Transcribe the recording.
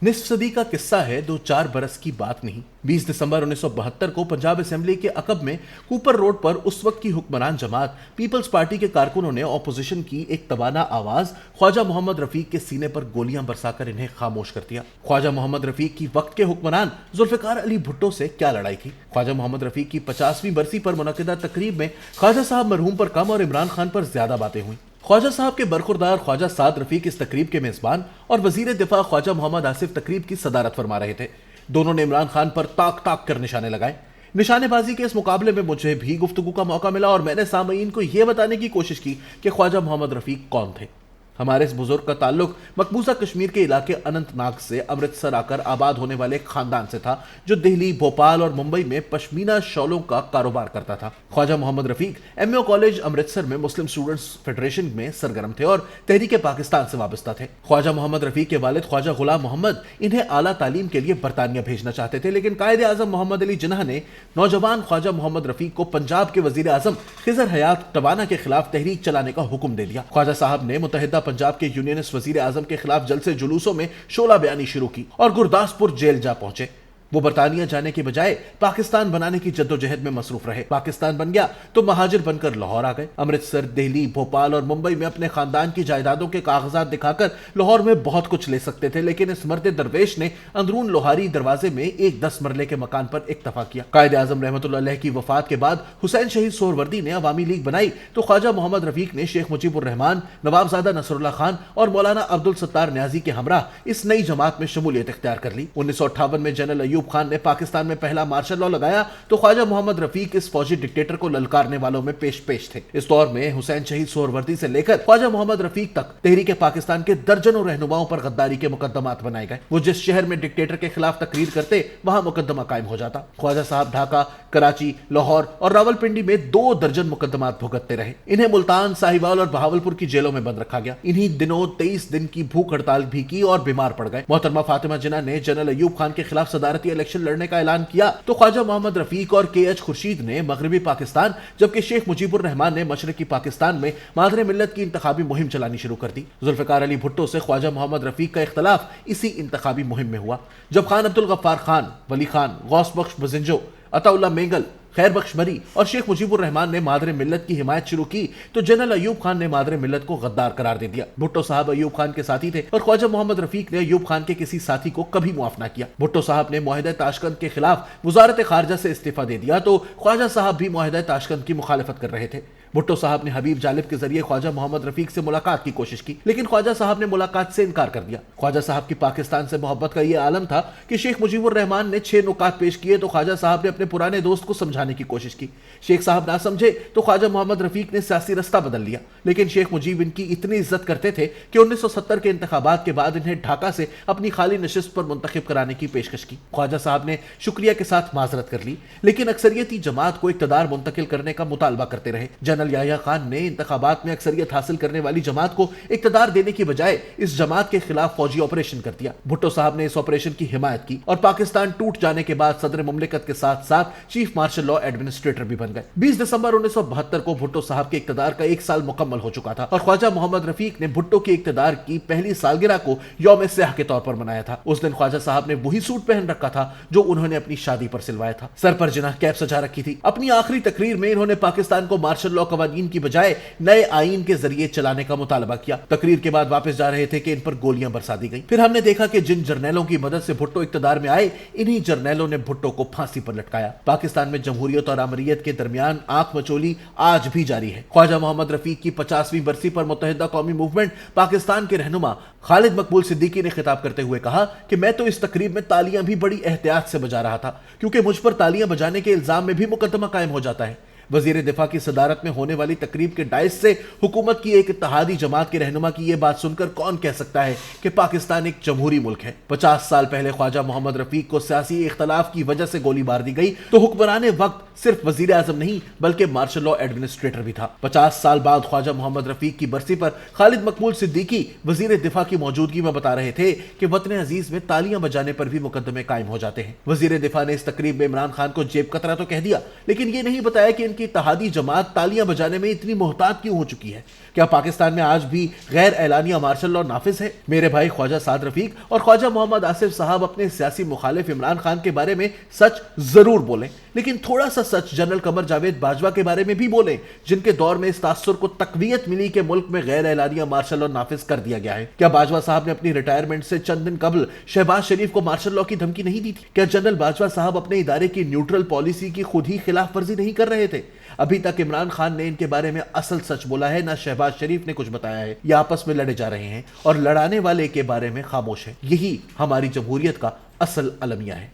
निस्फ सदी का किस्सा है, 2-4 बरस की बात नहीं। 20 दिसंबर 1972 को पंजाब असेंबली के अकब में कूपर रोड पर उस वक्त की हुक्मरान जमात पीपल्स पार्टी के कारकुनों ने ऑपोजिशन की एक तवाना आवाज ख्वाजा मोहम्मद रफीक के सीने पर गोलियां बरसाकर इन्हें खामोश कर दिया। ख्वाजा मोहम्मद रफीक की वक्त के हुक्मरान जुल्फिकार अली भुट्टो से क्या लड़ाई थी? ख्वाजा मोहम्मद रफीक की 50वीं बरसी पर मुनक्किदा तकरीब में ख्वाजा साहब मरहूम पर कम और इमरान खान पर ज्यादा बातें हुई। ख्वाजा साहब के बरखुरदार ख्वाजा साद रफीक इस तकरीब के मेजबान और वजीर दिफा ख्वाजा मोहम्मद आसिफ तकरीब की सदारत फरमा रहे थे। दोनों ने इमरान खान पर ताक ताक कर निशाने लगाए। निशानेबाजी के इस मुकाबले में मुझे भी गुफ्तगू का मौका मिला और मैंने सामईन को यह बताने की कोशिश की कि ख्वाजा मोहम्मद रफीक कौन थे। हमारे इस बुजुर्ग का ताल्लुक मकबूजा कश्मीर के इलाके अनंतनाग से अमृतसर आकर आबाद होने वाले एक खानदान से था जो दिल्ली, भोपाल और मुंबई में पश्मीना शॉलों का कारोबार करता था। ख्वाजा मोहम्मद रफीक एमओ कॉलेज अमृतसर में मुस्लिम स्टूडेंट्स फेडरेशन में सरगर्म थे और तहरीक पाकिस्तान से वाबस्ता थे। ख्वाजा मोहम्मद रफीक के वालिद ख्वाजा गुलाम मोहम्मद इन्हें आला तालीम के लिए बरतानिया भेजना चाहते थे, लेकिन कायदे आजम मोहम्मद अली जिन्ना ने नौजवान ख्वाजा मोहम्मद रफीक को पंजाब के वजीर आजम खिजर हयात टवाना के खिलाफ तहरीक चलाने का हुक्म दे दिया। ख्वाजा साहब ने मुत्तहिदा पंजाब के यूनियनिस्ट वजीर आजम के खिलाफ जलसे जुलूसों में शोला बयानी शुरू की और गुरदासपुर जेल जा पहुंचे। वो बरतानिया जाने के बजाय पाकिस्तान बनाने की जद्दोजहद में मसरूफ रहे। पाकिस्तान बन गया तो महाजिर बनकर लाहौर आ गए। अमृतसर, दिल्ली, भोपाल और मुंबई में अपने खानदान की जायदादों के कागजात दिखाकर लाहौर में बहुत कुछ ले सकते थे, लेकिन इस मर्द दरवेश ने अंदरून लोहारी दरवाजे में एक 10 मरले के मकान पर इक्तफा किया। कायदे आजम रहमतुल्लाह अलैह की वफात के बाद हुसैन शहीद सोहरवर्दी ने अवामी लीग बनाई तो ख्वाजा मोहम्मद रफीक ने शेख मुजीबुर रहमान, नवाबजादा नसरुल्लाह खान और मौलाना अब्दुल सत्तार न्याजी के हमराह इस नई जमात में शमूलियत इख्तियार कर ली। 1958 में जनरल अयूब खान ने पाकिस्तान में पहला मार्शल लॉ लगाया तो ख्वाजा मोहम्मद रफीक इस फौजी डिक्टेटर को ललकारने वालों में पेश थे। इस दौर में हुसैन शहीद सोहरवर्दी से लेकर ख्वाजा मोहम्मद रफीक तक तहरीक पाकिस्तान के दर्जनों रहनुमाओं पर गद्दारी के मुकदमात बनाए गए। वो जिस शहर में डिक्टेटर के खिलाफ तकरीर करते वहां मुकदमा कायम हो जाता। ख्वाजा साहब ढाका, कराची, लाहौर और रावलपिंडी में 2 दर्जन मुकदमात भुगतते रहे। इन्हें मुल्तान, साहिवाल और बहावलपुर की जेलों में बंद रखा गया। इन्हीं दिनों 23 दिन की भूख हड़ताल भी की और बीमार पड़ गए। मोहतरमा फातिमा जिन्ना ने जनरल अयूब खान के खिलाफ सदारती इलेक्शन लड़ने का ऐलान किया तो ख्वाजा मोहम्मद रफीक और के.एच. खुर्शीद ने मगरबी पाकिस्तान जबकि शेख मुजीबुर रहमान ने मशरकी पाकिस्तान में मादरे मिल्लत की इंतखाबी मुहिम चलानी शुरू कर दी। जुल्फिकार अली भुट्टो से ख्वाजा मोहम्मद रफीक का इख्तलाफ इसी इंतखाबी मुहिम में हुआ। जब खान अब्दुल गफ्फार खान, वली खान, गौस बख्श बजिंजो, अताउल्लाह मेंगल, खैर बख्श मरी और शेख मुजीबुर रहमान ने मादरे मिल्लत की हिमायत शुरू की तो जनरल अयूब खान ने मादरे मिल्लत को गद्दार करार दे दिया। भुट्टो साहब अयूब खान के साथी थे और ख्वाजा मोहम्मद रफीक ने अयूब खान के किसी साथी को कभी मुआफ ना किया। भुट्टो साहब ने मुआहिदा ताशकंद के खिलाफ वजारत खारजा से इस्तीफा दे दिया तो ख्वाजा साहब भी मुआहिदा ताशकंद की मुखालिफत कर रहे थे। भुट्टो साहब ने हबीब जालिब के जरिए ख्वाजा मोहम्मद रफीक से मुलाकात की कोशिश की, लेकिन ख्वाजा साहब ने मुलाकात से इनकार कर दिया। ख्वाजा साहब की पाकिस्तान से मोहब्बत का यह आलम था कि शेख मुजीबुर रहमान ने 6 नुकात पेश किए तो ख्वाजा साहब ने अपने पुराने दोस्त को समझाने की कोशिश की। शेख साहब ना समझे तो ख्वाजा मोहम्मद रफीक ने सियासी रास्ता बदल लिया, लेकिन शेख मुजीब इनकी इतनी इज्जत करते थे कि 1970 के इंतखाबात के बाद इन्हें ढाका से अपनी खाली नशिस्त पर मुंतखब कराने की पेशकश की। ख्वाजा साहब ने शुक्रिया के साथ माजरत कर ली, लेकिन अक्सरियती जमात को इक्तदार मुंतकिल करने का मुतालबा करते रहे। जनरल याह्या खान ने इंतखाबात में अक्सरियत हासिल करने वाली जमात को इक्तदार देने की बजाय इस जमात के खिलाफ फौजी ऑपरेशन कर दिया। भुट्टो साहब ने इस ऑपरेशन की हिमायत की और पाकिस्तान टूट जाने के बाद सदर मुमलिकत के साथ साथ चीफ मार्शल लॉ एडमिनिस्ट्रेटर भी बन गए। 20 दिसंबर 1972 को भुट्टो साहब के इक्तदार का 1 साल मुकम्मल हो चुका था और ख्वाजा मोहम्मद रफीक ने भुट्टो के इक्तदार की पहली सालगिरह को यौम स्याह के तौर पर मनाया था। उस दिन ख्वाजा साहब ने वही सूट पहन रखा था जो उन्होंने अपनी शादी पर सिलवाया था। सर पर जिना कैप सजा रखी थी। अपनी आखिरी तकरीर में इन्होंने पाकिस्तान को मार्शल लॉ कवानीन की बजाय नए आईन के जरिए चलाने का मुतालबा किया। तकरीर के बाद वापस जा रहे थे कि इन पर गोलियां बरसा दी गई। फिर हमने देखा कि जिन जर्नैलों की मदद से भुट्टो इक्तदार में आए, इन्हीं जर्नैलों ने भुट्टो को फांसी पर लटकाया। पाकिस्तान में जमहूरियत और अमरीयत के दरमियान आंख मचोली आज भी जारी है। ख्वाजा मोहम्मद रफीक की 50वीं बरसी पर मुत्तहिदा कौमी मूवमेंट पाकिस्तान के रहनुमा खालिद मकबूल सिद्दीकी ने खिताब करते हुए कहा कि मैं तो इस तकरीब में तालियां भी बड़ी एहतियात से बजा रहा था, क्योंकि मुझ पर तालियां बजाने के इल्जाम में भी मुकदमा कायम हो जाता है। वजीर दिफा की सदारत में होने वाली तकरीब के डाइस से हुकूमत की एक इत्तेहादी जमात के रहनुमा की यह बात सुनकर कौन कह सकता है कि पाकिस्तान एक जमहूरी मुल्क है। 50 साल पहले ख्वाजा मोहम्मद रफीक को सियासी इख्तलाफ की वजह से गोली मार दी गई तो हुक्मरान वक्त सिर्फ वजीर आजम नहीं बल्कि मार्शल लॉ एडमिनिस्ट्रेटर भी था। 50 साल बाद ख्वाजा मोहम्मद रफीक की बरसी पर खालिद मकबूल सिद्दीकी वजीर दिफा की मौजूदगी में बता रहे थे कि वतन अजीज में तालियां बजाने पर भी मुकदमे कायम हो जाते हैं। वजीर दिफा ने इस तकरीब में इमरान खान को जेब कतरा तो कह दिया, लेकिन ये नहीं बताया कि इन की इत्तेहादी जमात तालियां बजाने में इतनी मोहतात क्यों हो चुकी है? क्या पाकिस्तान में आज भी गैर एलानिया मार्शल लॉ नाफिज है? मेरे भाई ख्वाजा साद रफीक और ख्वाजा मोहम्मद आसिफ साहब अपने सियासी मुखालिफ इमरान खान के बारे में सच जरूर बोलें, लेकिन थोड़ा सा सच जनरल कमर जावेद बाजवा के बारे में भी बोलें, जिनके दौर में इस तासुर को तकवीयत मिली कि मुल्क में गैर एलानिया मार्शल लॉ नाफिज कर दिया गया है। क्या बाजवा साहब ने अपनी रिटायरमेंट से चंद दिन कबल शहबाज शरीफ को मार्शल लॉ की धमकी नहीं दी थी? क्या जनरल बाजवा साहब अपने इदारे की न्यूट्रल पॉलिसी की खुद ही खिलाफ वर्जी नहीं कर रहे थे? अभी तक इमरान खान ने इनके बारे में असल सच बोला है, ना शहबाज शरीफ ने कुछ बताया है। ये आपस में लड़े जा रहे हैं और लड़ाने वाले के बारे में खामोश है। यही हमारी जमहूरियत का असल अलमिया है।